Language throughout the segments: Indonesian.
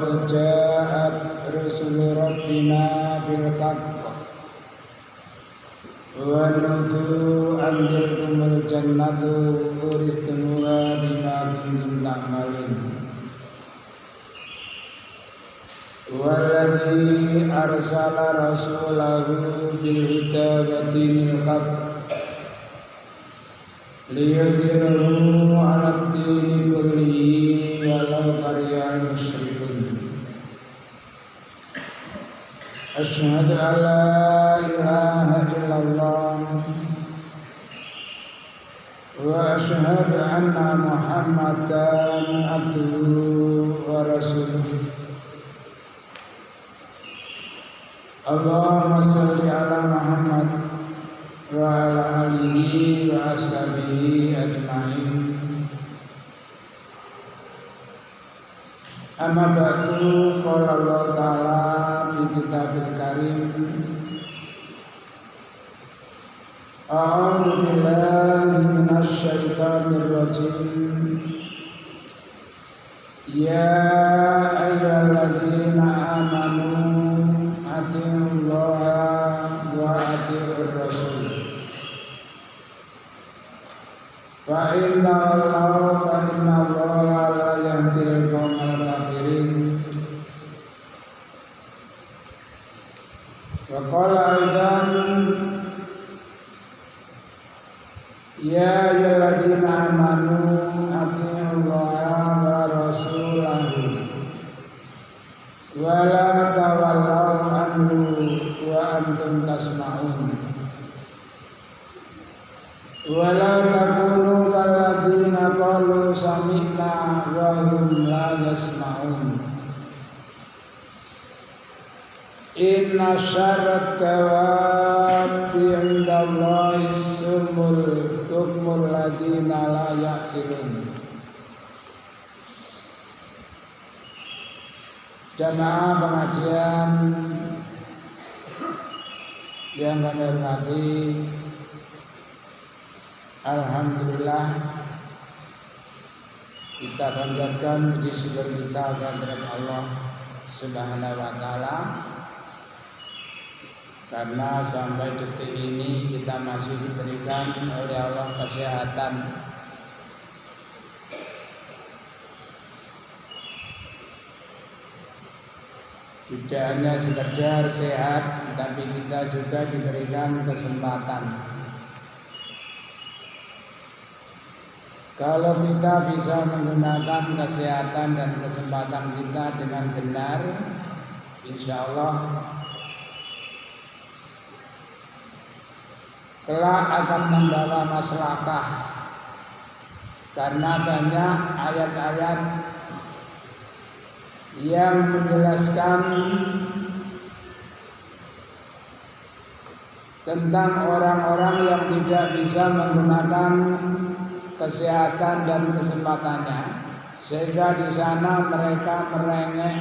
laqad ja'at rusulu rabbina bil haqq wa nudu andirkumul jannatu uristumuha bima kuntum ta'malun. Walladzi arsala rasulahu bil huda wa dinil haqq liyudhhirahu 'alad dini kullihi walau karihal musyrikun. Asyhadu an la ilaha illallah wa asyhadu anna Muhammadan abduhu wa rasuluh. Allahumma shalli ala Muhammad wa ala alihi wa ashabihi ajma'in. Amma ba'du, qala Allah ta'ala fi kitabil karim. A'udzu billahi minasy syaithanir rajim. Ya ayyuhalladzina amanu atiullaha wa atiur rasul. Fa inna Allaha la yahdil qaumal kafirin. Wa qala aidan ya ayyuhalladzina amanu atiullaha wa rasulahu wa la tawallaw anhu wa antum tasma'un. Wa la takunu kalladzina qalu sami'na wa hum la yasma'un. Inna syarrat dawabi 'indallahi summul bukmul ladzina la ya'qilun. Jamaah pengajian yang kami hormati, alhamdulillah kita panjatkan puji syukur kita kehadirat Allah Subhanahu wa taala, karena sampai detik ini kita masih diberikan oleh Allah kesehatan. Tidak hanya sekedar sehat, tapi kita juga diberikan kesempatan. Kalau kita bisa menggunakan kesehatan dan kesempatan kita dengan benar, insya Allah kelak akan membawa maslahah, karena banyak ayat-ayat yang menjelaskan tentang orang-orang yang tidak bisa menggunakan kesehatan dan kesempatannya, sehingga di sana mereka merengek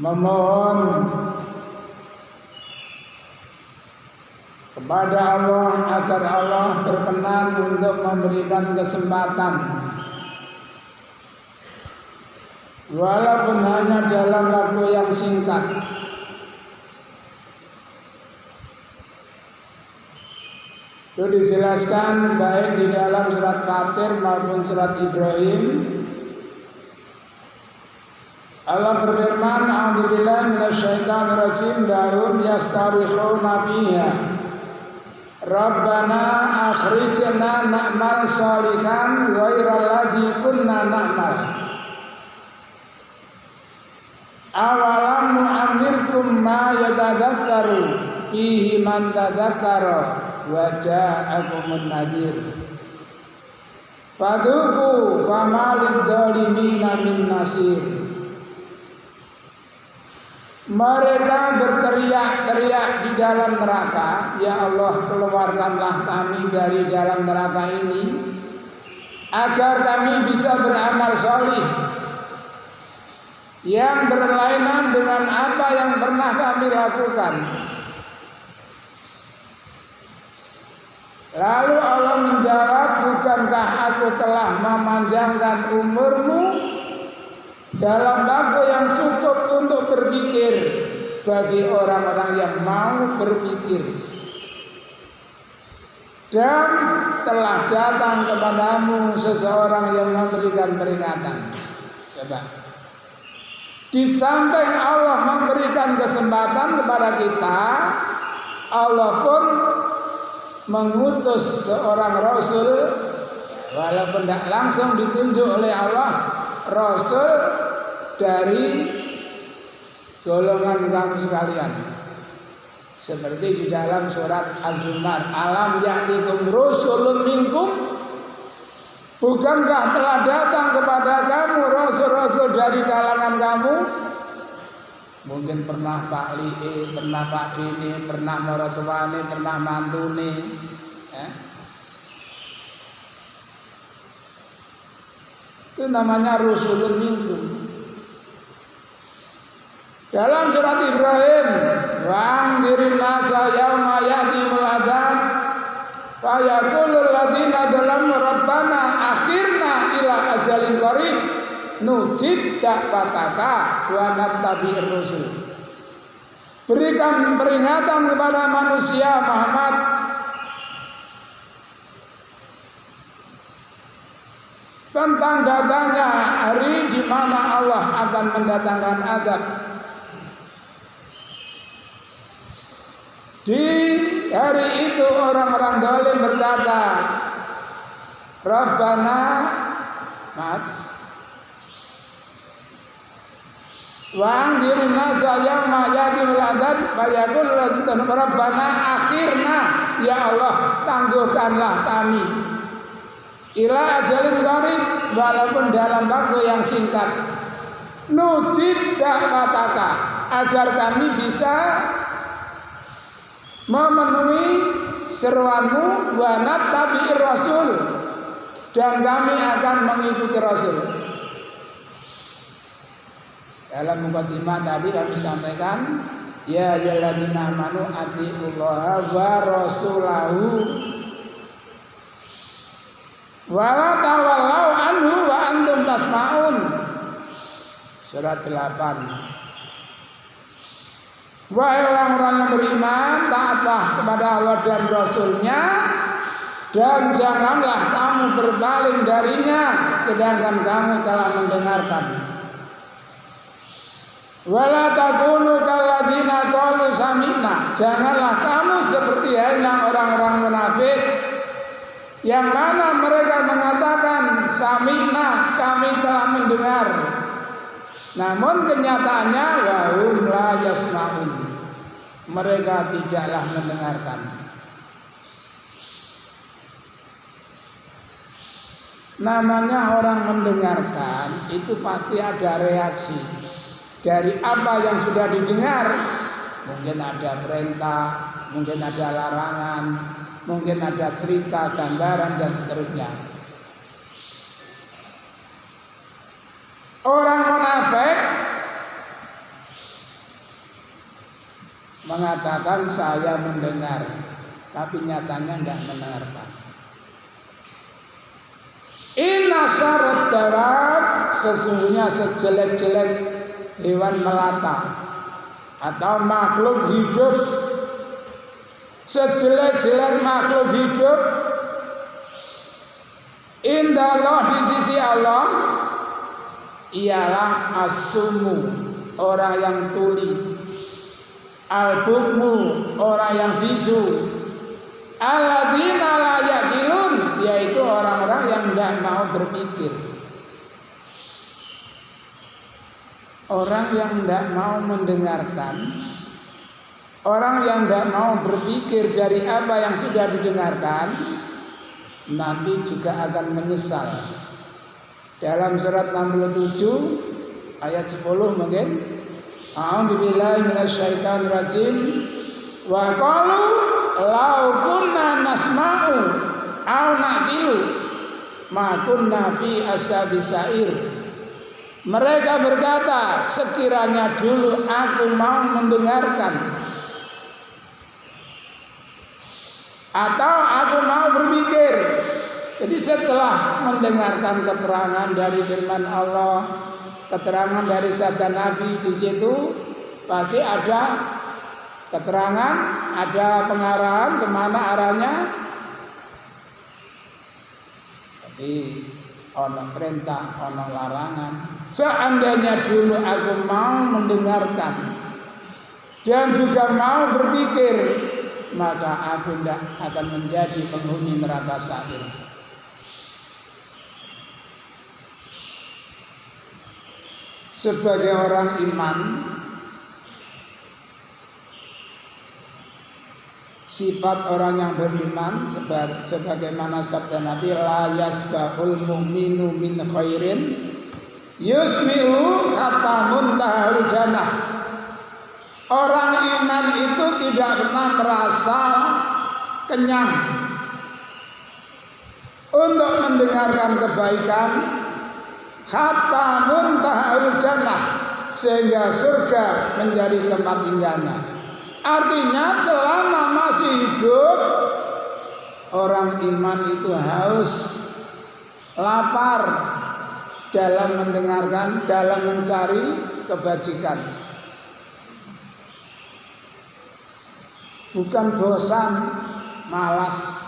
memohon kepada Allah agar Allah berkenan untuk memberikan kesempatan, walaupun hanya dalam waktu yang singkat. Itu dijelaskan baik di dalam surat Fatir maupun surat Ibrahim. Allah berfirman, a'udzubillahi minasyaitonir rajim, dahum yastarikhuna fiha Rabbana akhrijna na'mal shalihan ghairal ladzi kunna na'mal. Awalam nu'ammirkum ma yatadzakkaru fihi man tadzakkara wa ja'akumun nadhir fadzuqu fama lidzalimina min nasir. Mereka berteriak-teriak di dalam neraka, ya Allah, keluarkanlah kami dari dalam neraka ini agar kami bisa beramal sholih yang berlainan dengan apa yang pernah kami lakukan. Lalu Allah menjawab, bukankah aku telah memanjangkan umurmu dalam waktu yang cukup untuk berpikir bagi orang-orang yang mau berpikir. Dan telah datang kepadamu seseorang yang memberikan peringatan. Coba. Di samping Allah memberikan kesempatan kepada kita, Allah pun mengutus seorang Rasul, walaupun tidak langsung ditunjuk oleh Allah, Rasul dari golongan kamu sekalian. Seperti di dalam surat Al-Zumar, alam ya'tikum rusulun minkum, bukankah telah datang kepada kamu rasul-rasul dari kalangan kamu? Mungkin pernah Pak Li'i, pernah Pak Dini, pernah mertuane, pernah mantune, itu namanya rusulun minkum. Dalam surat Ibrahim, wa'andzirin nasa yauma ya'timul adzab fa yaqulul ladzina dzalamu rabbana akhirna ila ajalin qarib nujib da'wataka wa nattabi'ir rusul. Berikan peringatan kepada manusia Muhammad tentang datangnya hari di mana Allah akan mendatangkan azab. Di hari itu orang-orang zalim berkata, Rabbana, wa'andzirin nasa yauma ya'timul adzab fa yaqulu ladzina Rabbana akhirna, ya Allah tangguhkanlah kami ila ajalin qarib, walaupun dalam waktu yang singkat, nujib da'wataka, agar kami bisa memenuhi seruanmu, wa nattabi'ir rasul, dan kami akan mengikuti rasul. Dalam mukadimah tadi kami sampaikan, ya ayyuhalladzina amanu atiiullaha wa rasulahu wa la tawallau anhu wa antum tasma'un. Surat 8. Wahai orang-orang yang beriman, taatlah kepada Allah dan Rasul-Nya, dan janganlah kamu berpaling darinya sedangkan kamu telah mendengarkan. Wala takunu kalladzina qalu sami'na, janganlah kamu seperti halnya orang-orang munafik yang mana mereka mengatakan sami'na, kami telah mendengar, namun kenyataannya wahum la yasma'un, mereka tidaklah mendengarkan. Namanya orang mendengarkan itu pasti ada reaksi dari apa yang sudah didengar. Mungkin ada perintah, mungkin ada larangan, mungkin ada cerita, gambaran, dan seterusnya. Orang munafik mengatakan saya mendengar, tapi nyatanya tidak mendengarkan. Inna syarat dawab, sesungguhnya sejelek-jelek hewan melata atau makhluk hidup, sejelek-jelek makhluk hidup indah Allah, di sisi Allah, ialah as-sumu, orang yang tuli, al-bukmu, orang yang bisu, alladzina la yaqilun, yaitu orang-orang yang tidak mau berpikir. Orang yang tidak mau mendengarkan, orang yang tidak mau berpikir dari apa yang sudah didengarkan, nanti juga akan menyesal. Dalam surat 67 ayat 10 mungkin, a'udzubillahi minasyaitonir rajim, wa qalu law kunna nasma'u aw naqilu ma kunna fi ashabis sa'ir. Mereka berkata, sekiranya dulu aku mau mendengarkan atau aku mau berpikir. Jadi setelah mendengarkan keterangan dari firman Allah, keterangan dari sabda Nabi di situ pasti ada keterangan, ada pengarahan kemana arahnya. Tapi ono perintah, ono larangan. Seandainya dulu aku mau mendengarkan dan juga mau berpikir, maka aku tidak akan menjadi penghuni neraka sa'ir. Sebagai orang iman, sifat orang yang beriman sebagaimana sabda Nabi, la yasbahul mu'minu min khairin yusmi'u hatta muntahal jannah. Orang iman itu tidak pernah merasa kenyang untuk mendengarkan kebaikan hatta muntahal jannah, sehingga surga menjadi tempat tinggalnya. Artinya selama masih hidup, orang iman itu haus, lapar dalam mendengarkan, dalam mencari kebajikan. Bukan bosan, malas.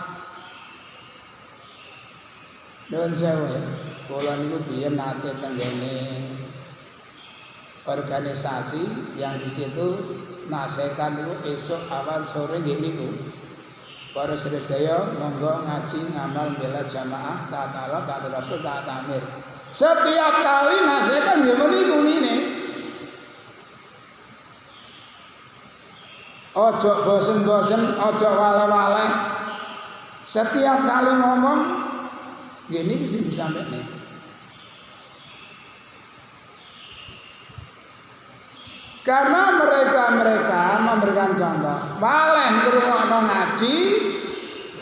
Dewan Jawa ya, kula niku biyen nate tenggene organisasi yang di situ nasekan itu esok awal sore nggih niku. Para sedaya monggo ngaji ngamal bela jamaah taat Allah taat Rasul taat amir. Setiap kali nasekan nggih meniku nine. Ojo bosen-bosen, ojo waleh-waleh. Setiap kali ngomong gini bisa disampaikan. Karena mereka memberikan contoh, waleh ngrungokno ngaji,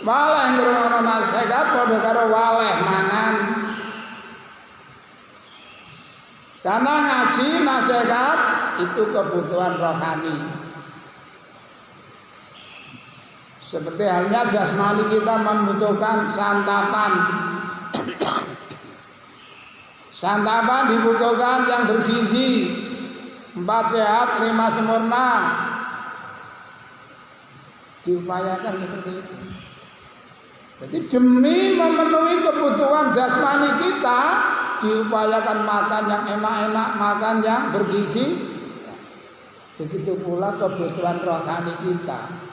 waleh ngrungokno nasihat padha karo waleh mangan. Karena ngaji nasihat itu kebutuhan rohani. Seperti halnya jasmani kita membutuhkan santapan. Santapan dibutuhkan yang bergizi, 4 sehat, 5 sempurna. Diupayakan seperti itu. Jadi demi memenuhi kebutuhan jasmani kita, diupayakan makan yang enak-enak, makan yang bergizi. Begitu pula kebutuhan rohani kita.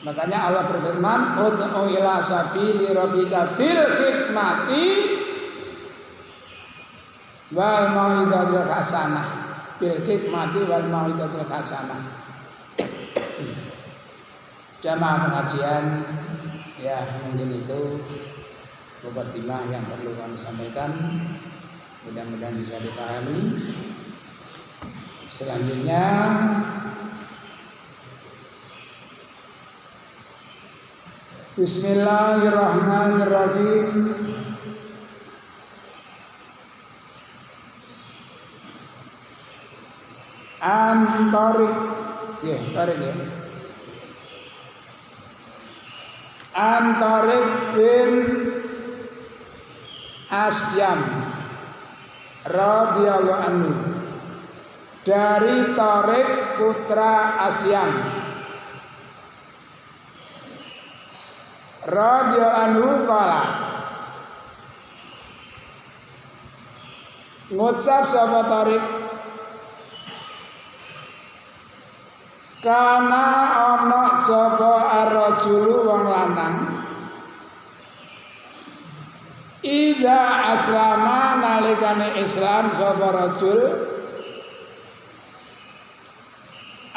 Makanya Allah berfirman, ud'u ila sabili rabbika bil hikmati wal mau'izatil hasanah. Bil hikmati wal mau'izatil hasanah. Jamaah pengajian, ya mungkin itu mukadimah yang perlu kami sampaikan. Mudah-mudahan bisa dipahami. Selanjutnya Bismillahirrahmanirrahim. An-Tariq ya, tarik ya. An-Tariq bin Asyam radhiyallahu anhu, dari Tariq putra Asyam radhiyallahu anhu qala, ngucap sapa Tariq, kana ana sapa ar-rajulu wong lanang, idza aslama nalikane Islam sapa rajul,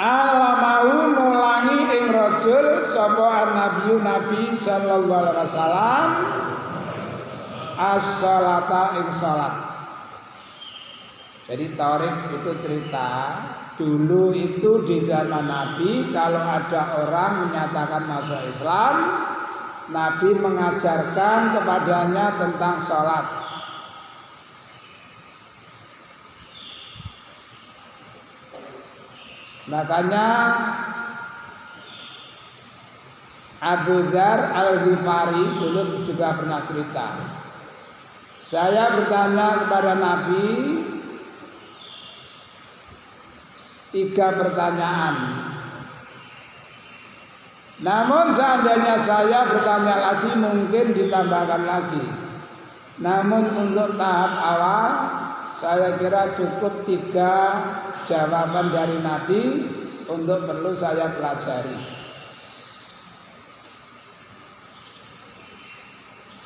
alamahu mulangi ing rajul sapa nabi sallallahu alaihi wasallam as-salata ing salat. Jadi Tariq itu cerita dulu itu di zaman Nabi, kalau ada orang menyatakan masuk Islam, Nabi mengajarkan kepadanya tentang salat. Makanya Abu Dzar Al-Ghifari dulu juga pernah cerita. Saya bertanya kepada Nabi 3 pertanyaan. Namun seandainya saya bertanya lagi mungkin ditambahkan lagi. Namun untuk tahap awal saya kira cukup 3 jawaban dari Nabi untuk perlu saya pelajari.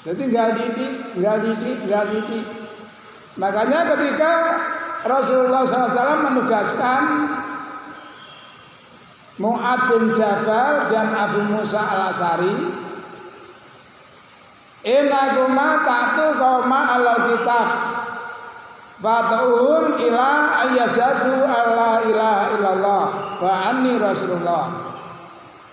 Jadi nggak didik. Makanya ketika Rasulullah SAW menugaskan Mu'ad bin Jabal dan Abu Musa al-Asy'ari, "Innakuma ta'tu qauma alal kitab fatuhum ila ayyashadu alla ilaha illallah wa anni rasulullah.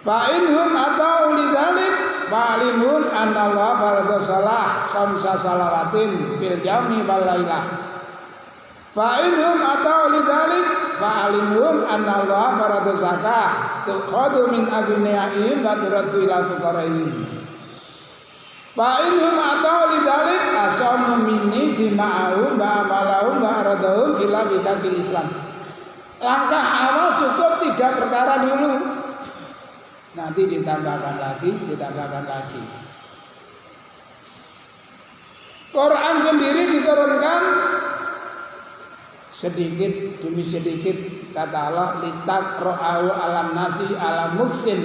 Fa inhum atau lidalik fa'alimun anallah farada salah khamsa salawatin fil yaumi wal lailah. Fa inhum atau lidalik fa'alimun anallah farada zakah tuqadu min abniyaihim wa turaddu ila fuqaraihim. Fa inhum atau lidalik asamu minni dima'ahum wa amalahum wa aradahum ila bidakil Islam." Langkah awal cukup 3 perkara dulu. Nanti ditambahkan lagi. Quran sendiri diturunkan sedikit demi sedikit, kata Allah, litaqra'u 'alan nasi 'ala muksin,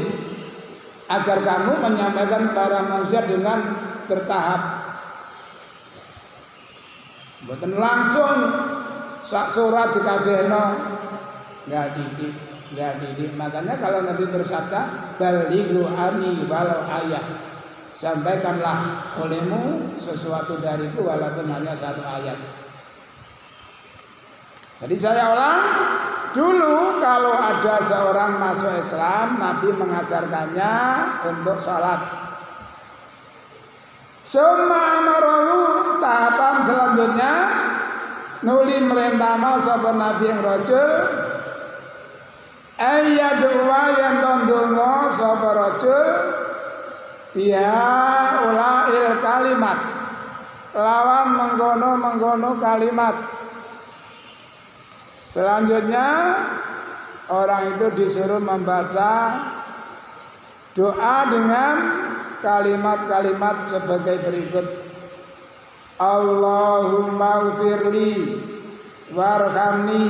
agar kamu menyampaikan para manusia dengan bertahap. Mboten langsung sak surat dikabehno, enggak didik. Makanya kalau Nabi bersabda, "Balighu anni walau ayat." Sampaikanlah olehmu sesuatu dariku walaupun hanya 1 ayat. Jadi saya ulang, dulu kalau ada seorang masuk Islam, Nabi mengajarkannya untuk sholat. Summa amarahu, tahapan selanjutnya nuli merintahna sapa Nabi yang rajul ayyadwa yang tondongo sapa rajul biha ulail kalimat, lawan mengkono kalimat. Selanjutnya orang itu disuruh membaca doa dengan kalimat-kalimat sebagai berikut: Allahumma ufirli warhamni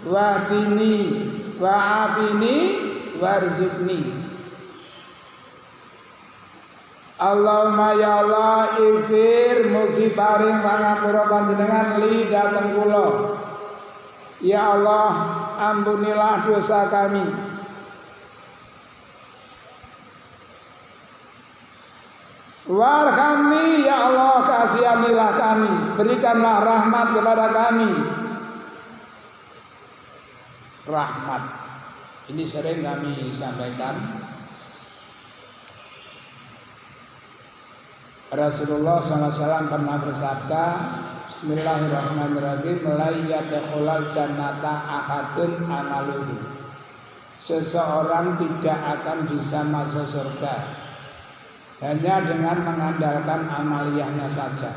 wahdini wa'afini warzuqni. Allahumma ya Allah ifir mugi paring pangapura panjenengan li dhateng kula. Ya Allah ampunilah dosa kami. Warhamni ya Allah kasihanilah kami, berikanlah rahmat kepada kami. Rahmat ini sering kami sampaikan. Rasulullah SAW pernah bersabda, Bismillahirrahmanirrahim, la yadkhulul jannata ahadun amaluhu. Seseorang tidak akan bisa masuk surga hanya dengan mengandalkan amaliyahnya saja.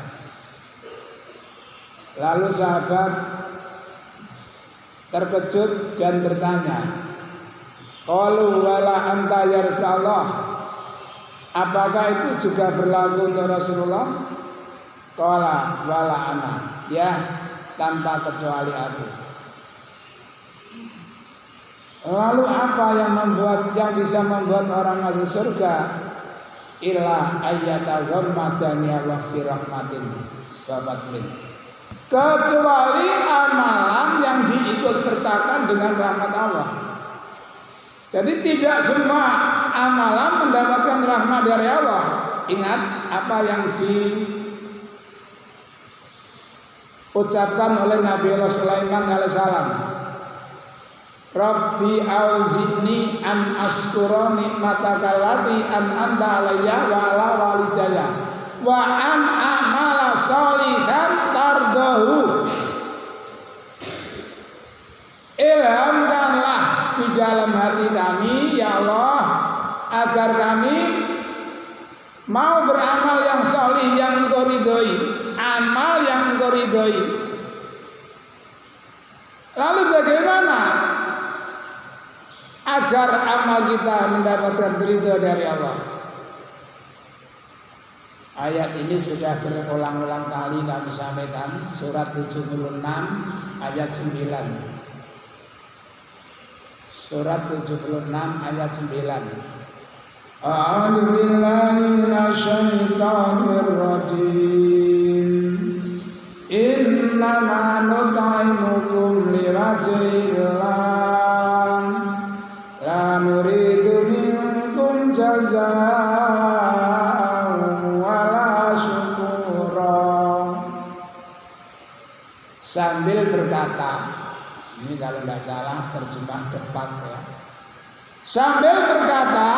Lalu sahabat terkejut dan bertanya, qalu wala anta ya Rasulullah, apakah itu juga berlaku untuk Rasulullah? Qala wala ana, ya tanpa kecuali aku. Lalu apa yang bisa membuat orang masuk surga? Illa ayyataghammadani Allah bi rahmatin wa fadlin. Kecuali amalan yang diikut sertakan dengan rahmat Allah. Jadi tidak semua amalan mendapatkan rahmat dari Allah. Ingat apa yang diucapkan oleh Nabi Allah Sulaiman alaihissalam. Rabbi auzi'ni an askura nikmataka allati an'amta alayya wa ala walidayya wa an a'mala sholihan tardahu. Ilhamkanlah di dalam hati kami ya Allah agar kami mau beramal yang sholih yang engkau ridhoi, amal yang engkau ridhoi. Lalu bagaimana agar amal kita mendapatkan ridho dari Allah? Ayat ini sudah berulang-ulang kali kami sampaikan, surat 76 ayat 9. Surat 76 ayat 9. A'udzu billahi minasyaitonir rajim. Innama nut'imukum liwajhillah la nuridu minkum jazaa'an wala syukura. Sambil berkata, ini kalau tidak salah terjemah tepat ya. Sambil berkata,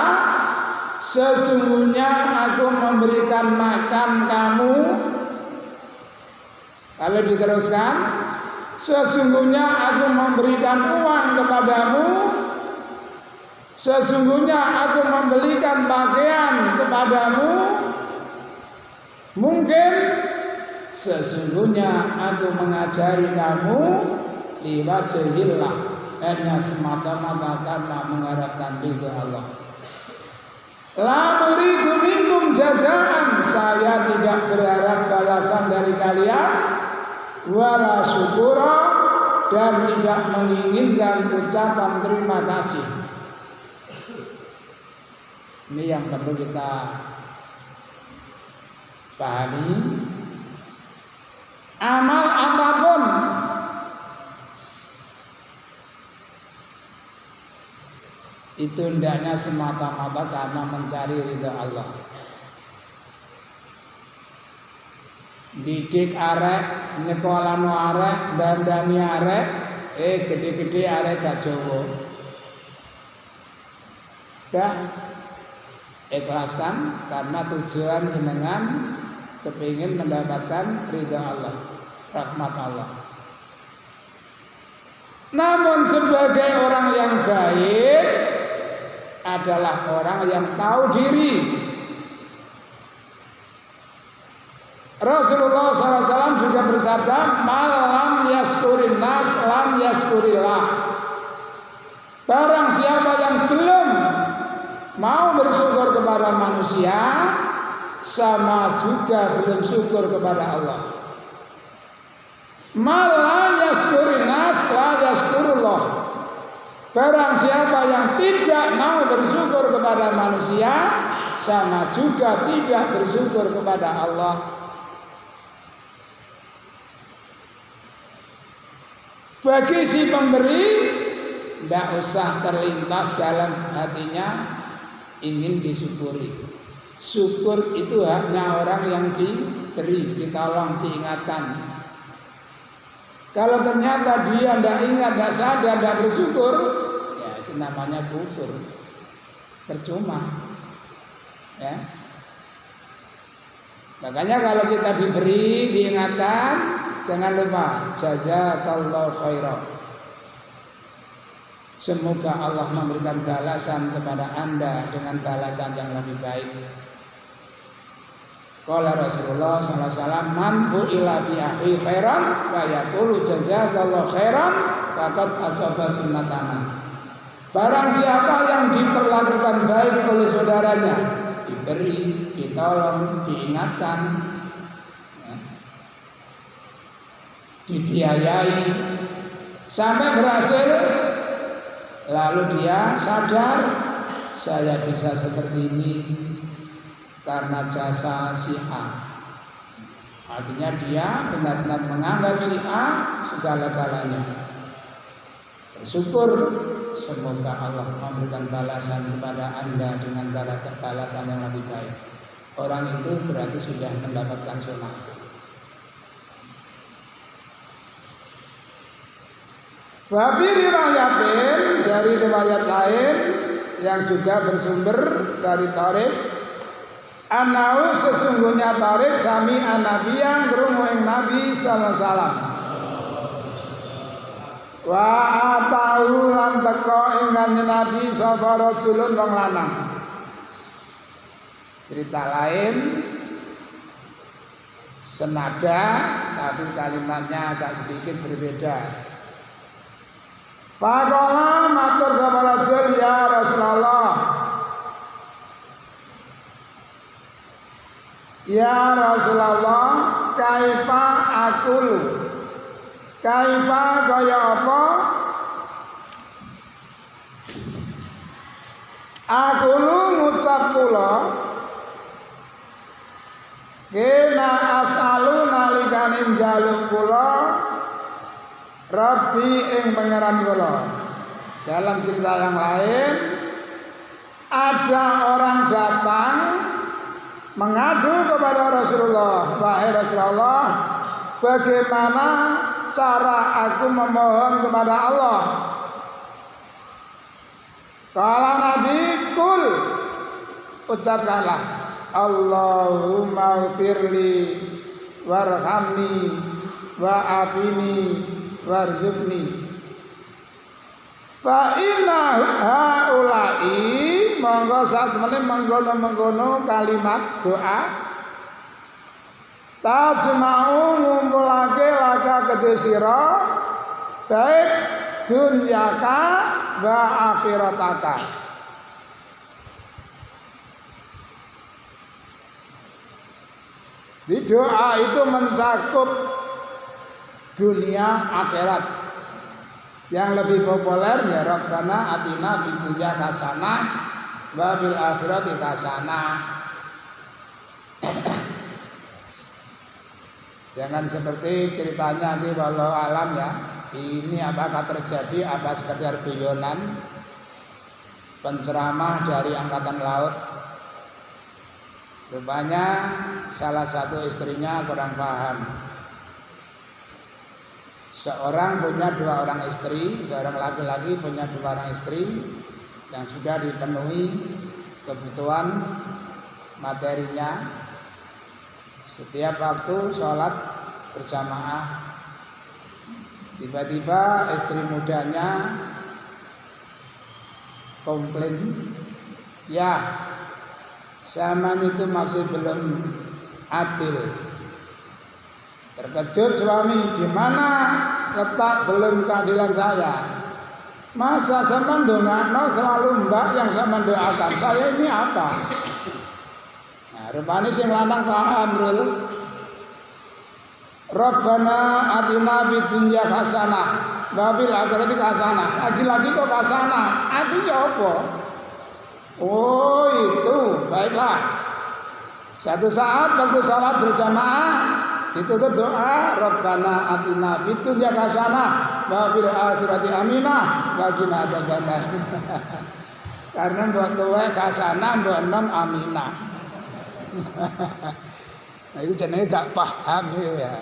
sesungguhnya aku memberikan makan kamu. Kalau diteruskan, sesungguhnya aku memberikan uang kepadamu. Sesungguhnya aku membelikan pakaian kepadamu. Mungkin sesungguhnya aku mengajari kamu liwajhillah, hanya semata-mata karena mengharapkan ridho Allah. La nuridu minkum jazaan, saya tidak berharap balasan dari kalian, wala syukura, dan tidak menginginkan ucapan terima kasih. Ini yang perlu kita pahami. Amal apapun itu hendaknya semata-mata karena mencari ridha Allah. Didik arek, nyekolano arek, bandani arek, gede-gede arek gak jowo. Dah ikhlaskan karena tujuan jenengan kepingin mendapatkan ridha Allah, rahmat Allah. Namun sebagai orang yang baik adalah orang yang tahu diri. Rasulullah SAW juga bersabda, "Malam yaskurin nas, lam yaskurillah." Barang siapa yang belum mau bersyukur kepada manusia, sama juga belum syukur kepada Allah. Mala yaskurin nas, la yaskurullah. Barang siapa yang tidak mau bersyukur kepada manusia, sama juga tidak bersyukur kepada Allah. Bagi si pemberi, tidak usah terlintas dalam hatinya ingin disyukuri. Syukur itu haknya orang yang diberi, ditolong, diingatkan. Kalau ternyata dia tidak ingat, tidak sadar, tidak bersyukur, ya itu namanya kufur, percuma. Ya. Makanya kalau kita diberi, diingatkan, jangan lupa jazakallahu khairan. Semoga Allah memberikan balasan kepada Anda dengan balasan yang lebih baik. Qala Rasulullah sallallahu alaihi wasallam, "Man bu'ila bi akhi khairan wa yaqulu jazakallahu khairan faqad asaba sunnatana." Barang siapa yang diperlakukan baik oleh saudaranya, diberi, ditolong, diingatkan, dibiayai sampai berhasil, lalu dia sadar, saya bisa seperti ini karena jasa si A. Artinya dia benar-benar menganggap si A segala-galanya. Bersyukur, semoga Allah memberikan balasan kepada Anda dengan balasan yang lebih baik. Orang itu berarti sudah mendapatkan sunnah. Wabi riwayatin, dari riwayat lain yang juga bersumber dari Tariq, anau sesungguhnya Tariq sami an-nabi yang krungu ing Nabi sallallahu alaihi wasallam. Wa atahu lan teka ing kanjeng Nabi sapa rajulun wong lanang. cerita lain senada tapi kalimatnya agak sedikit berbeda. Faqala matur sapa rajul ya Rasulullah. Ya Rasulullah, kaifa akulu? Kaifa kaya apa? Akulu ngucap kula kena asalu nalikane njaluk kula Rabbi ing pangeran kula. Dalam cerita yang lain ada orang datang mengadu kepada Rasulullah, wahai Rasulullah, bagaimana cara aku memohon kepada Allah? Kala Nabi, kul, ucapkanlah, Allahumma firli warhamni wa'afini warzuqni. Fa inna haula'i monggo satemene mengkono-mengkono kalimat doa tajma'u ngumpulake laka kedhe sira baik dunyaka wa akhirataka. Di doa itu mencakup dunia akhirat. Yang lebih populer ya Rabbana atina fid dunya hasanah wa fil akhirati hasanah. Jangan seperti ceritanya nanti walau alam ya. Ini apakah terjadi apa sekedar guyonan penceramah dari angkatan laut. Rupanya salah satu istrinya kurang paham. Seorang punya 2 orang istri, seorang laki-laki punya 2 orang istri yang sudah dipenuhi kebutuhan materinya. Setiap waktu sholat berjamaah, tiba-tiba istri mudanya komplain, ya zaman itu masih belum adil. Terkejut suami, di mana letak belum keadilan saya? Masa zaman dongakno selalu mbak yang sama doakan, saya ini apa? Nah, rupanya sing lanang paham rul. Rabbana atina fid dunya hasanah wa fil akhirati hasanah. Lagi-lagi kok hasanah? Aku ya apa? Oh itu, baiklah. Satu saat waktu salat berjamaah ditutup doa Rabbana atina fid dunya hasanah wa fil akhirati aminah wa qina adzabannar. Karena mbok tuwek hasanah mbok enom aminah. Nah itu jenenge gak paham ya.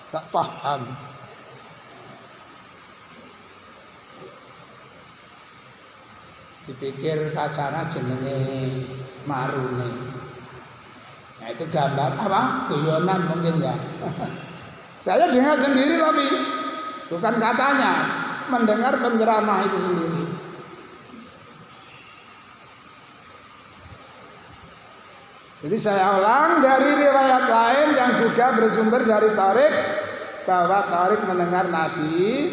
Gak paham. Dipikir hasanah jenenge marune. Nah itu gambar apa? Guyonan mungkin ya. Saya dengar sendiri tapi bukan katanya, mendengar penceramah itu sendiri. Jadi saya ulang dari riwayat lain yang juga bersumber dari Tariq, bahwa Tariq mendengar Nabi.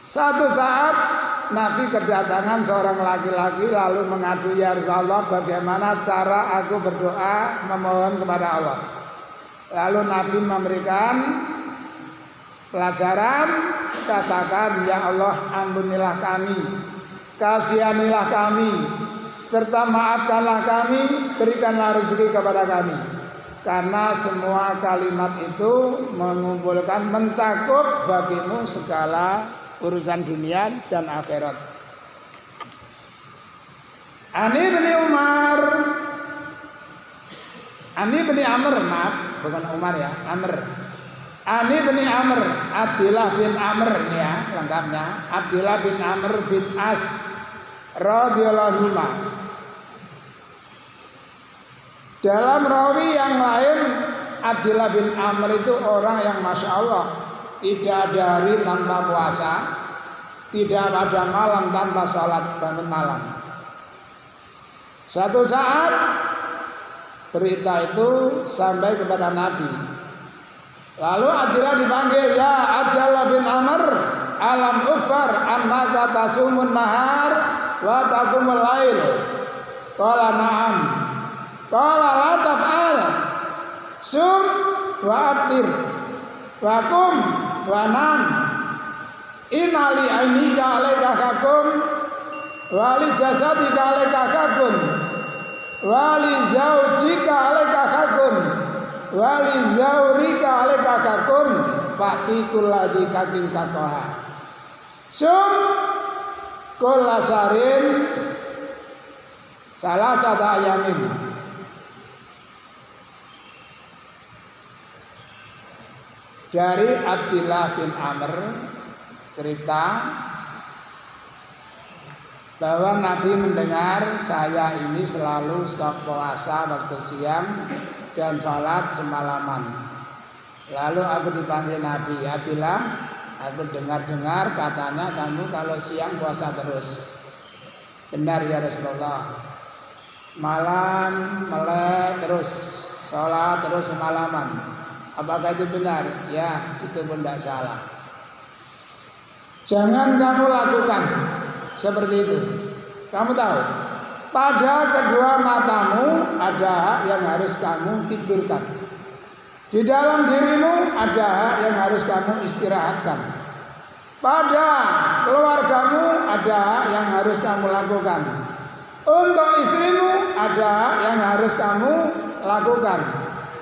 Satu saat Nabi kedatangan seorang laki-laki lalu mengadu, ya Rasulullah, bagaimana cara aku berdoa memohon kepada Allah. Lalu Nabi memberikan pelajaran, katakan, ya Allah ampunilah kami, kasihanilah kami, serta maafkanlah kami, berikanlah rezeki kepada kami. Karena semua kalimat itu mengumpulkan, mencakup bagimu segala urusan dunia dan akhirat. Ani bin Umar, Ani bin Amr, maaf, bukan Umar ya, Amr. Ani bin Amr, Abdillah bin Amr ya lengkapnya, Abdillah bin Amr bin As radhiyallahu anhu. Dalam rawi yang lain, Abdillah bin Amr itu orang yang masya Allah, tidak ada hari tanpa puasa, tidak ada malam tanpa sholat bangun malam. Satu saat berita itu sampai kepada Nabi. Lalu Abdillah dipanggil, ya Abdullah bin Amr, alam ukhbar annaka tasumun nahar wa taqumul lail. Qala na'am. Qala la taf'al. Sum wa abtir wa kum wa nam. Inali ainika alaika hakun wa li jasadika alaika hakun wa li zaujika alaika hakun wa li zaurika alaika hakun fa'ti kulladzi kakin kakoha. Sum kullasarin salah satu ayamin. Dari Abdillah bin Amr cerita bahwa Nabi mendengar saya ini selalu puasa waktu siang dan sholat semalaman. Lalu aku dipanggil Nabi, Abdillah, aku dengar-dengar katanya kamu kalau siang puasa terus. Benar ya Rasulullah. Malam melek terus, sholat terus semalaman. Apakah itu benar? Ya, itu pun tidak salah. Jangan kamu lakukan seperti itu. Kamu tahu, pada kedua matamu ada hak yang harus kamu tidurkan. Di dalam dirimu ada hak yang harus kamu istirahatkan. Pada keluargamu ada hak yang harus kamu lakukan. Untuk istrimu ada hak yang harus kamu lakukan.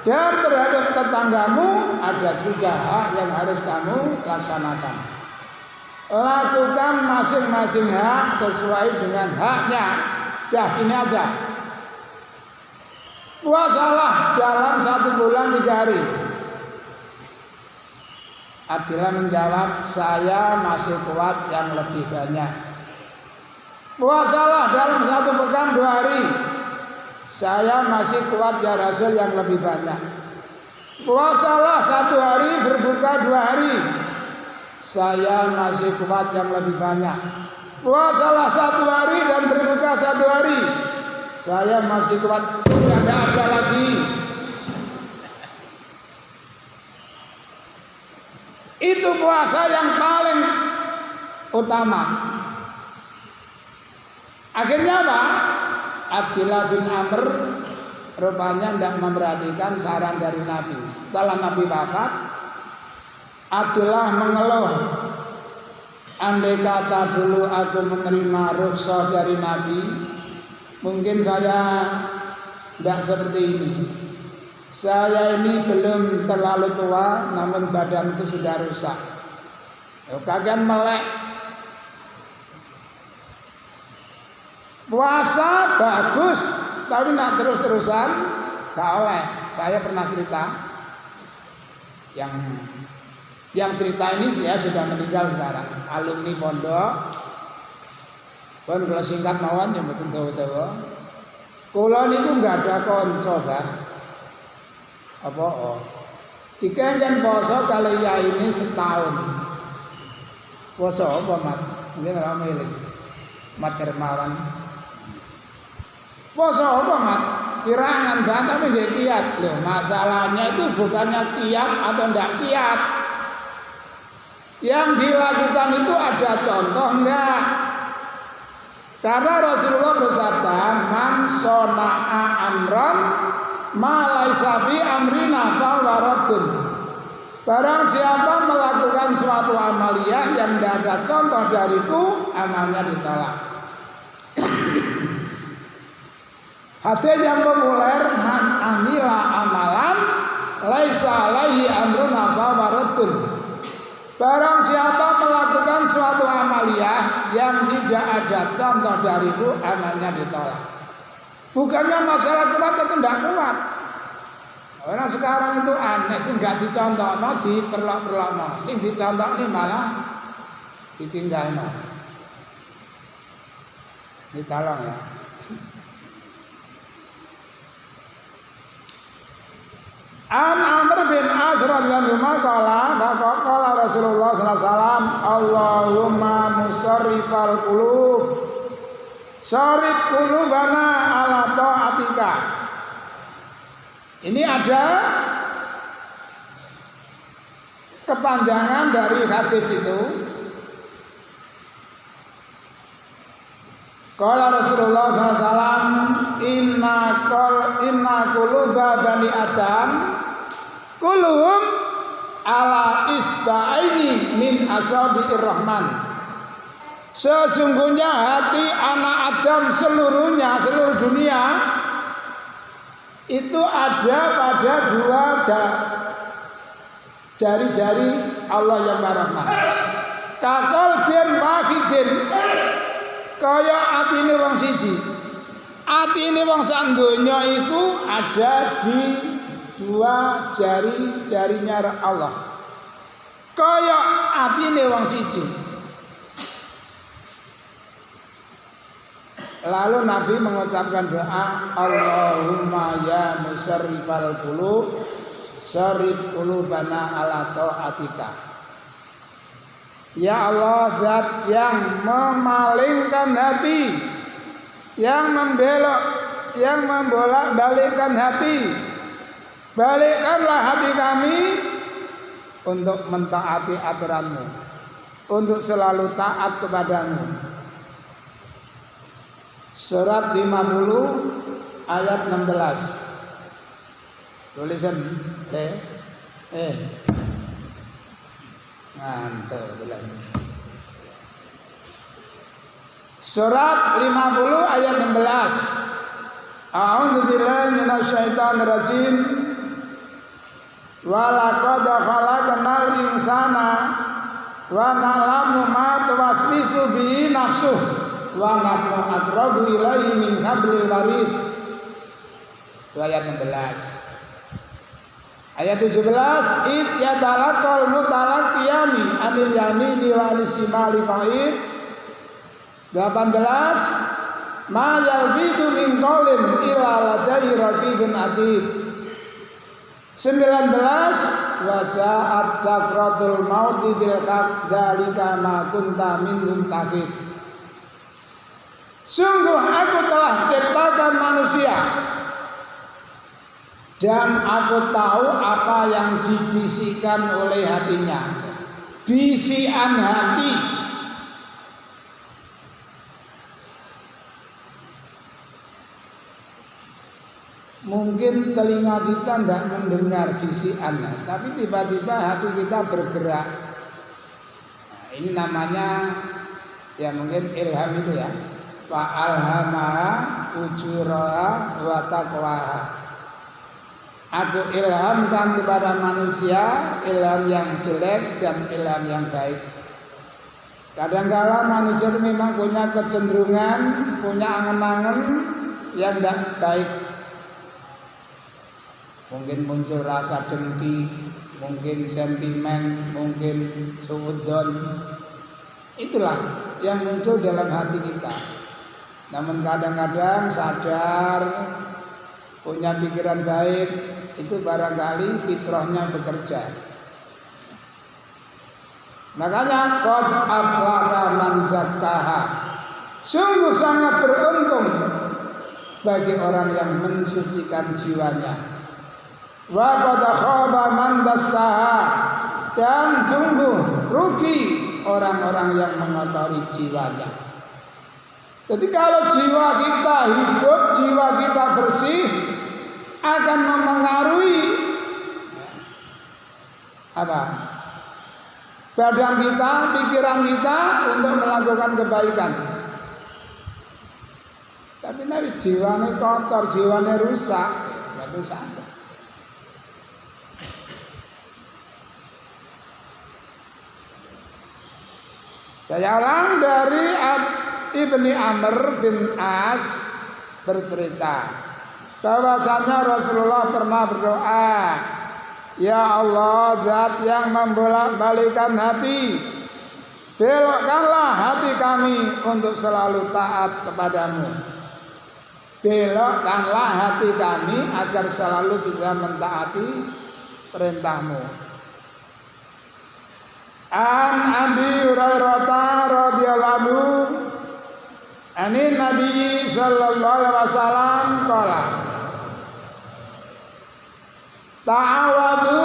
Dan terhadap tetanggamu ada juga hak yang harus kamu laksanakan. Lakukan masing-masing hak sesuai dengan haknya. Dah ini aja. Puasalah dalam 1 bulan 3 hari. Abdillah menjawab, saya masih kuat yang lebih banyak. Puasalah dalam 1 pekan 2 hari. Saya masih kuat ya Rasul yang lebih banyak. Puasalah 1 hari, berbuka 2 hari. Saya masih kuat yang lebih banyak. Puasalah 1 hari dan berbuka 1 hari. Saya masih kuat. Sudah tidak ada lagi. Itu puasa yang paling utama. Akhirnya apa? Abdillah bin Amr rupanya tidak memperhatikan saran dari Nabi. Setelah Nabi wafat, Abdillah mengeluh, andai kata dulu aku menerima rukhsah dari Nabi, mungkin saya tidak seperti ini. Saya ini belum terlalu tua, namun badanku sudah rusak. Kalian melek. Puasa bagus, tapi nak terus-terusan gak oleh. Saya pernah cerita, yang cerita ini dia sudah meninggal sekarang, alumni pondok. Pun kalau singkat mawon yang betul tahu. Kula niku nggak ada konco bah. Apa? Dikengken poso kalau ya ini setahun. Poso apa mat? Mungkin ramai lagi. Mat Hermawan. Poso apa mat? Kirangan bantah menjadi kiat. Loh, masalahnya itu bukannya kiat atau tidak kiat. Yang dilakukan itu ada contoh enggak? Karena Rasulullah bersabda, man sona'a amran ma laisa fi amrina fa waradun. Barang siapa melakukan suatu amaliyah yang tidak ada contoh dariku, amalnya ditolak. Hadis yang populer, man amila amalan laisa alaihi amruna fa waradun. Barang siapa melakukan suatu amaliyah yang tidak ada contoh dariku, amalnya ditolak. Bukannya masalah kuat atau tidak kuat. Orang sekarang itu aneh sih, nggak dicontoh, no, diperlok-perlok, no. Sing dicontoh ini malah ditinggal, no. Ditolong ya. An Amr bin As radhiyallahu anhu qala Rasulullah sallallahu alaihi wasallam, Allahumma musarrifal qulub sarif qulubana ala ta'atika. Ini ada kepanjangan dari hadis itu. Qala Rasulullah SAW, inna quluba bani Adam kulluhum ala isba'aini min asabi'ir rahman. Sesungguhnya hati anak Adam seluruhnya, seluruh dunia itu ada pada dua jari-jari Allah yang Rahman. Kakol den wahidin, kaya atine wong siji. Atine wong sak donya iku ada di dua jari-jarinya Allah. Kaya atine wong siji. Lalu Nabi mengucapkan doa, Allahumma ya musarrifal qulub sarrif qulubana ala taatika. Ya Allah, zat yang memalingkan hati, yang membolak-balikkan hati, balikkanlah hati kami untuk mentaati aturanmu, untuk selalu taat kepadamu. Surat 50 ayat 16. Tulisan ngantuk tulisan. Surat 50 ayat 16. A'udzubillahi minasyaitonir rajim. Wa laqad khalaqnal insana wa na'lamu ma tuwaswisu bihi nafsuh. Wa nahnu aqrabu ilaihi min hablil warid. Ayat 16. Ayat 17, id yatalaqal mutalaqiyani anil yamini wa alisimali qa'id. 18, ma yalbidu min qaulin illa ladai raqibun atid. 19, wa ja'at sakratul mauti bil haqq dzalika ma kunta minhum taqid. Sungguh aku telah ciptakan manusia dan aku tahu apa yang dibisikkan oleh hatinya. Bisikan hati. Mungkin telinga kita tidak mendengar bisikannya, tapi tiba-tiba hati kita bergerak. Nah, ini namanya ya mungkin ilham itu ya. Fa'alhamaha fujuraha wa taqwaha. Aku ilhamkan kepada manusia ilham yang jelek dan ilham yang baik. Kadang-kala manusia itu memang punya kecenderungan, punya angan-angan yang tidak baik. Mungkin muncul rasa dengki, mungkin sentimen, mungkin suudzon. Itulah yang muncul dalam hati kita. Namun kadang-kadang sadar, punya pikiran baik, itu barangkali fitrahnya bekerja. Makanya qad aflaha man zakkaha. Sungguh sangat beruntung bagi orang yang mensucikan jiwanya. Wa qad khaba man dassaha. Dan sungguh rugi orang-orang yang mengotori jiwanya. Jadi kalau jiwa kita hidup, jiwa kita bersih, akan mempengaruhi apa? Badan kita, pikiran kita untuk melakukan kebaikan. Tapi nanti jiwanya kotor, jiwanya rusak, itu saja. Saya ulang dari Ibni Amr bin As bercerita bahwasanya Rasulullah pernah berdoa, ya Allah, zat yang membolak-balikkan hati, belokkanlah hati kami untuk selalu taat kepadamu. Belokkanlah hati kami agar selalu bisa mentaati perintahmu. An Abi Hurairah radhiyallahu anhu Ani Nabi sallallahu alaihi wasallam qala ta'awadu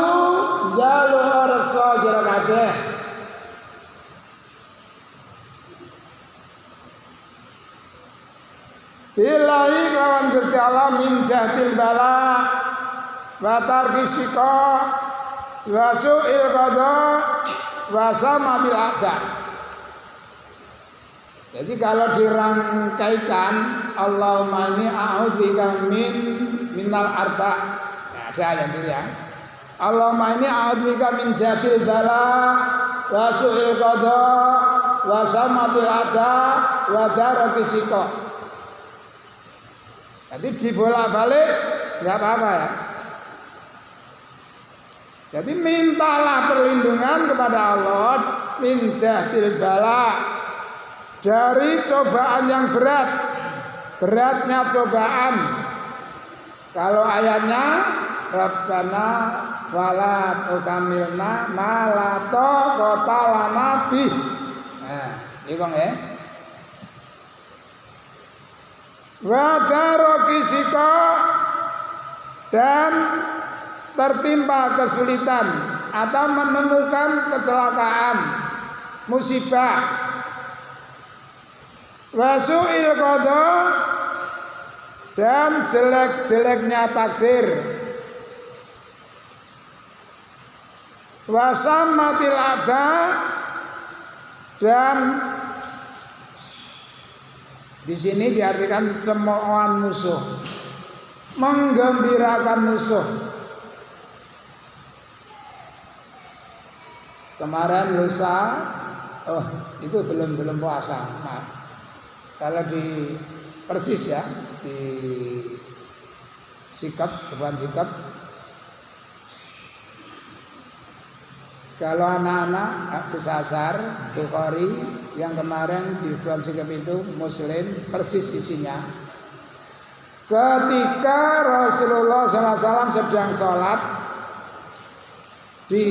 jaluk reksa jero kabeh. Billahi kawan Gusti Allah min jahdil bala wa tarki sika wa su'il qada wa samatil a'da. Jadi kalau dirangkaikan Allahumma inni a'udzubika minal arba'. Nah, saya yang ya. Allahumma inni a'udzubika min jahdil bala wa su'il qada wa samatil a'da wa tarki sika. Jadi dibolak-balik nggak apa-apa ya. Jadi mintalah perlindungan kepada Allah min jahdil bala, dari cobaan yang berat, beratnya cobaan. Kalau ayatnya Rabbana wala tukamilna malato kotalana bih. Nah, ikong ya. Wa darokisika, dan tertimpa kesulitan atau menemukan kecelakaan, musibah. Wa su'il qada, dan jelek-jeleknya takdir. Wa samatil a'da, dan di sini diartikan cemoohan musuh, menggembirakan musuh. Kemarin lusa, itu belum puasa. Nah, kalau di Persis ya, di Sikap, depan Sikap. Kalau anak-anak Fasar, Bukhari yang kemarin di depan Sikap itu Muslim, persis isinya. Ketika Rasulullah SAW sedang sholat di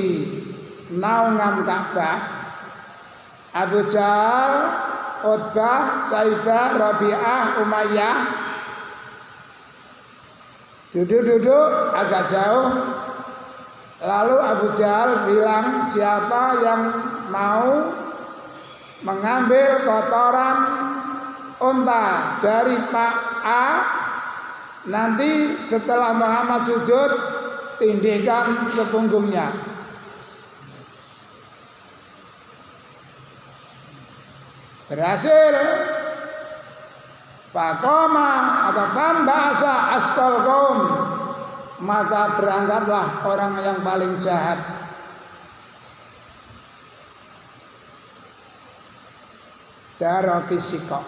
naungan Ka'bah, Abu Jahal, Utbah, Saibah, Rabi'ah, Umayyah duduk-duduk agak jauh. Lalu Abu Jahal bilang, siapa yang mau mengambil kotoran unta dari Pak A, nanti setelah Muhammad sujud tindihkan ke punggungnya. Berhasil. Pakoma atau pan bahasa askol kaum, maka berangkatlah orang yang paling jahat. Darokisiko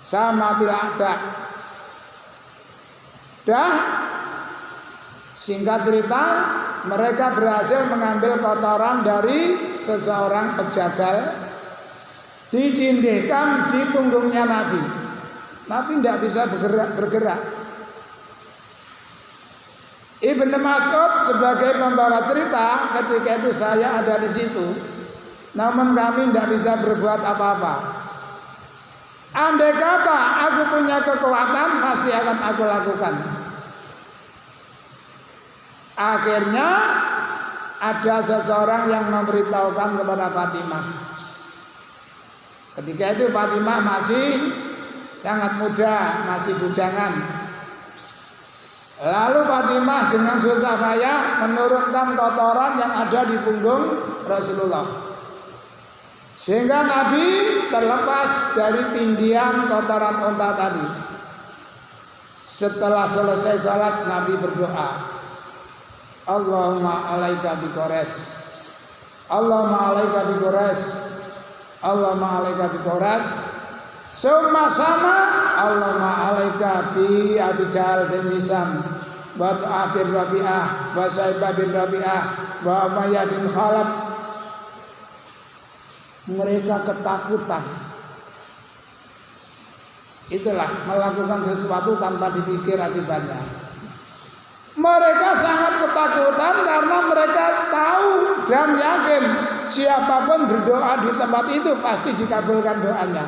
sama tidak ada. Dah, singkat cerita, mereka berhasil mengambil kotoran dari seseorang pejagal, didindihkan di punggungnya Nabi. Nabi tidak bisa bergerak. Ibnu Mas'ud sebagai pembawa cerita, ketika itu saya ada di situ, namun kami tidak bisa berbuat apa-apa. Andai kata aku punya kekuatan, pasti akan aku lakukan. Akhirnya ada seseorang yang memberitahukan kepada Fatimah. Ketika itu Fatimah masih sangat muda, masih bujangan. Lalu Fatimah dengan susah payah menurunkan kotoran yang ada di punggung Rasulullah, sehingga Nabi terlepas dari tindian kotoran unta tadi. Setelah selesai salat, Nabi berdoa, Allahumma alaika bi Quraisy, Allahumma alaika bi Quraisy, Allahumma alaika bi Quraisy, summa sama Allahumma alaika bi Abi Jahal bin Hisam, wa Tu'ah bin Rabi'ah, wa Saibah bin Rabi'ah, wa Umayyah bin Khalaf. Mereka ketakutan. Itulah melakukan sesuatu tanpa dipikir akibatnya. Mereka sangat ketakutan karena mereka tahu dan yakin siapapun berdoa di tempat itu pasti dikabulkan doanya.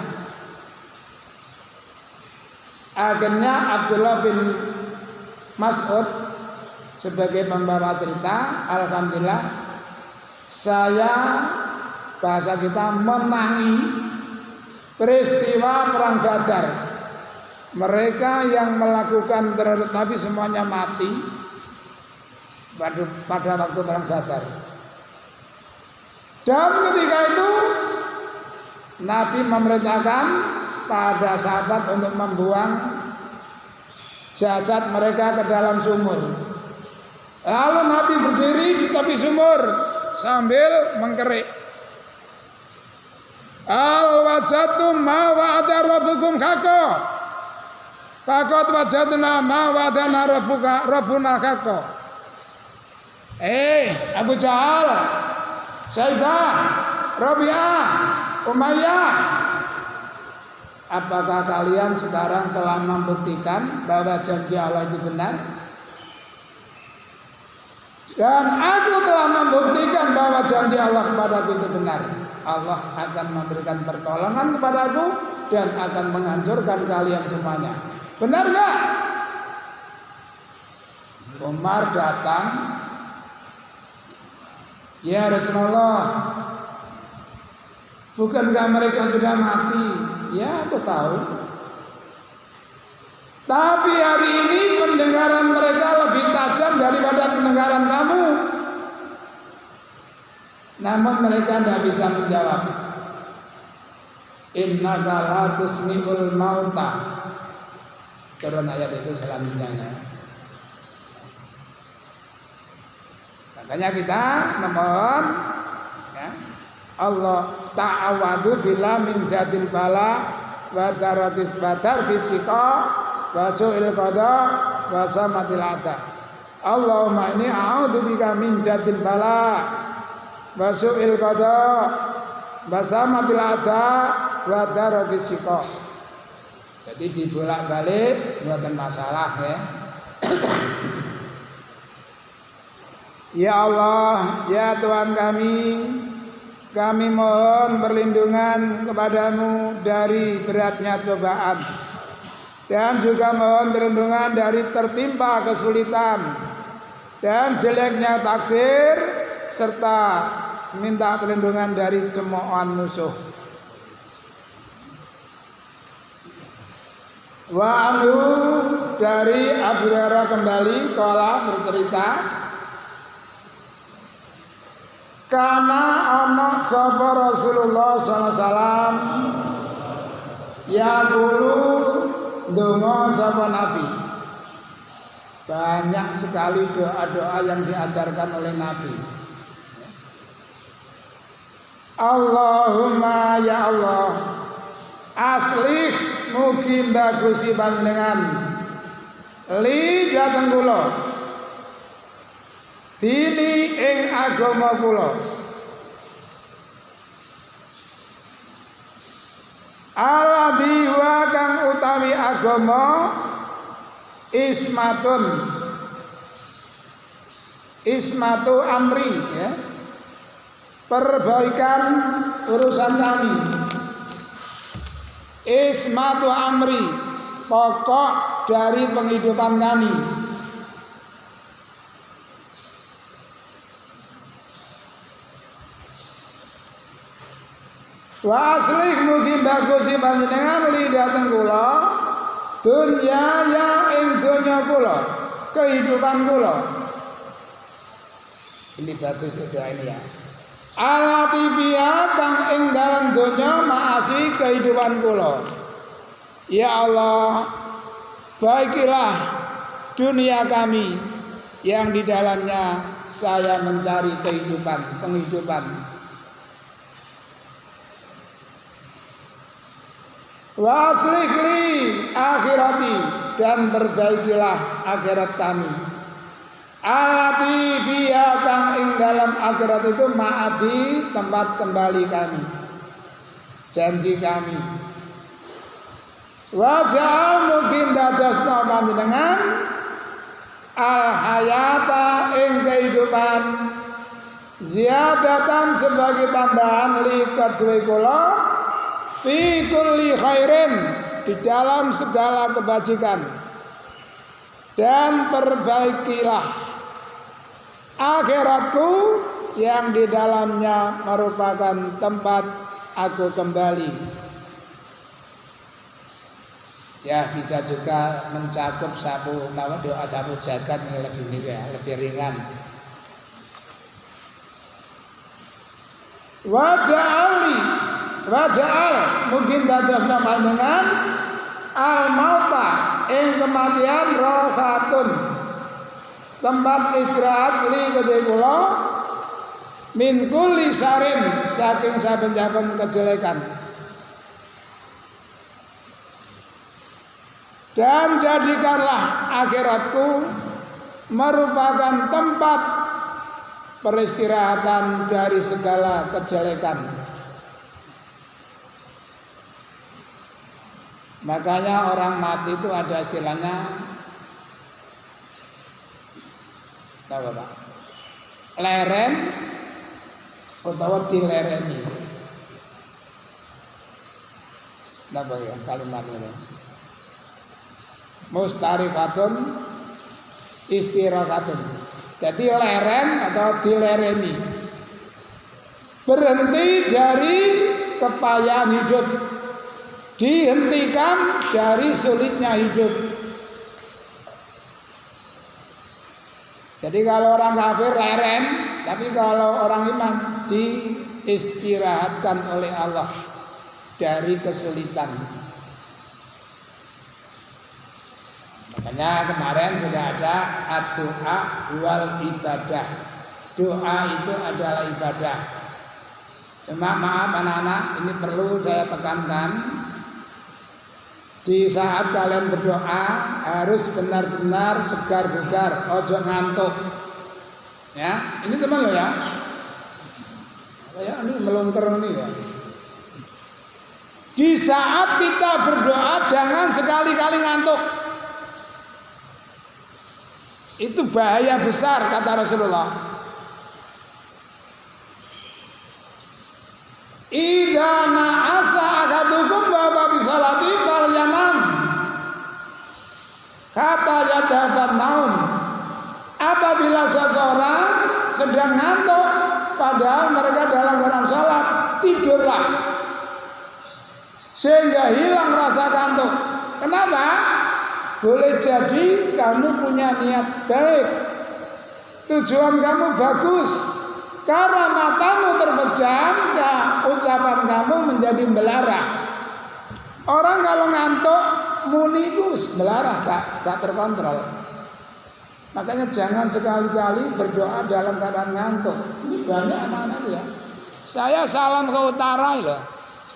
Akhirnya Abdullah bin Mas'ud sebagai pembawa cerita, alhamdulillah saya bahasa kita menangi peristiwa perang Badar. Mereka yang melakukan terhadap Nabi semuanya mati pada waktu perang Badar. Dan ketika itu Nabi memerintahkan pada sahabat untuk membuang jasad mereka ke dalam sumur. Lalu Nabi berdiri di tepi sumur sambil mengkerik. Al wajadtum ma wa'ada rabbukum haqqo. Faqad wajadna ma wa'adana rabbuna haqqo. Abu Jahal, Saibah, Rabi'ah, Umayyah, apakah kalian sekarang telah membuktikan bahwa janji Allah itu benar? Dan aku telah membuktikan bahwa janji Allah kepadaku itu benar. Allah akan memberikan pertolongan kepadaku dan akan menghancurkan kalian semuanya. Benar gak? Umar datang. Ya Rasulullah, bukankah mereka sudah mati? Ya, aku tahu. Tapi hari ini pendengaran mereka lebih tajam daripada pendengaran kamu. Namun mereka tidak bisa menjawab. Innaka la tusmi'ul mauta. Turun ayat itu selanjutnya. Makanya kita memohon ya, Allah ta'awadu bila min jadil bala wa darakis badar bisika wa su'il qada wa samatil ada. Allahumma ini a'udhu bika min jadil bala wa su'il qada wa samatil ada wa darakis sika. Jadi dibolak-balik bukan masalah ya. Ya Allah, ya Tuhan kami mohon perlindungan kepadamu dari beratnya cobaan dan juga mohon perlindungan dari tertimpa kesulitan dan jeleknya takdir serta minta perlindungan dari cemoohan musuh. Wa anhu dari Abu Hurairah kembali kala bercerita, karena anak sapa Rasulullah SAW ya dulu donga sapa Nabi. Banyak sekali doa-doa yang diajarkan oleh Nabi. Allahumma ya Allah, aslih mugi bagusi panjenengan li dhateng kula dini ing agama kula alladzi wa kang utawi agama ismatu amri ya, perbaikan urusan kami. Ismatu amri, pokok dari penghidupan kami. Wa aslih mugi bagusi panjenengan li dhateng kula dunya ya ing donya kula, kehidupan kula. Ini bagus doa ini ya. Alati biya kang ing dalam donya maasi kehidupan kula. Ya Allah, baikilah dunia kami yang di dalamnya saya mencari penghidupan. Wa aslih li akhirati, dan perbaikilah akhirat kami. Alati biya kang ing dalam akhirat itu ma'adi, tempat kembali kami, janji kami. Wa ja'al mungkin dadasna panjenengan al hayata ing kehidupan ziyadatan sebagai tambahan li kedue kula fi kulli khairin, di dalam segala kebajikan, dan perbaikilah akhiratku yang di dalamnya merupakan tempat aku kembali. Ya, bisa juga mencakup doa sapu jagat yang lebih ringan. Waja'al mungkin dadosna panjenengan al mauta ing kematian rohatun tempat istirahat li kedhe kula min kulli sarin saking saben-saben kejelekan. Dan jadikanlah akhiratku merupakan tempat peristirahatan dari segala kejelekan. Makanya orang mati itu ada istilahnya apa Pak? Leren atau dilereni. Apa ya kalimatnya? Mustarifatun istirahatun. Jadi leren atau dilereni, berhenti dari kepayahan hidup, dihentikan dari sulitnya hidup. Jadi kalau orang kafir leren, tapi kalau orang iman diistirahatkan oleh Allah dari kesulitan. Makanya kemarin sudah ada ad-doa wal ibadah. Doa itu adalah ibadah. Cuma maaf anak-anak, ini perlu saya tekankan. Di saat kalian berdoa harus benar-benar segar bugar, ojo ngantuk. Ya, ini teman lo ya. Ini melungker nih ya. Di saat kita berdoa jangan sekali-kali ngantuk. Itu bahaya besar kata Rasulullah. Idza na'asa akadukum wa bi salati falyanam. Kata yadhabat naum. Apabila seseorang sedang ngantuk padahal mereka dalam keadaan salat, tidurlah. Sehingga hilang rasa kantuk. Kenapa? Boleh jadi kamu punya niat baik, tujuan kamu bagus, karena matamu terpejam, ya ucapan kamu menjadi melarah. Orang kalau ngantuk munikus melarah, gak terkontrol. Makanya jangan sekali-kali berdoa dalam keadaan ngantuk. Ini banyak anak-anak ya. Saya salam ke utara loh.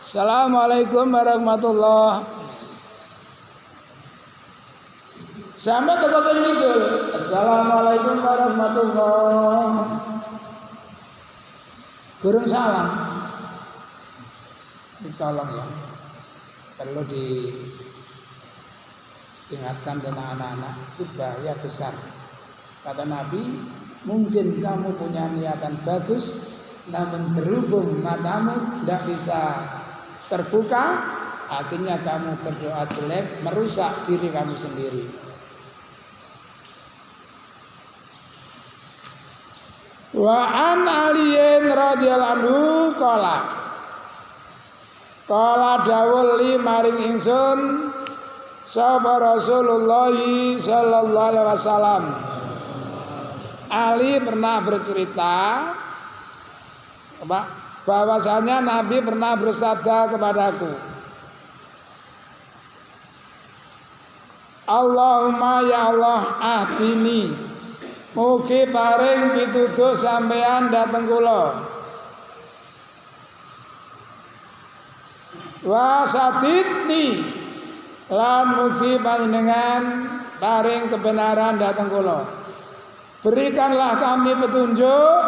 Assalamualaikum warahmatullahi wabarakatuh. Sampai ke kota Kidul. Assalamualaikum warahmatullahi wabarakatuh. Gurung salam. Ditolong ya. Perlu diingatkan tentang anak-anak. Itu bahaya besar. Kata Nabi, mungkin kamu punya niatan bagus, namun berhubung matamu tidak bisa terbuka, akhirnya kamu berdoa jelek, merusak diri kamu sendiri. Wa an aliyin radhiyallahu anhu qala dawuh li maring ingsun sapa Rasulullah sallallahu alaihi wasallam. Ali pernah bercerita bahwasanya Nabi pernah bersabda kepadaku, Allahumma ya Allah ahdini, mugi paring pituduh sampeyan dhateng kula. Wa sadidni, lan mugi panjenengan paring kebenaran dhateng kula. Berikanlah kami petunjuk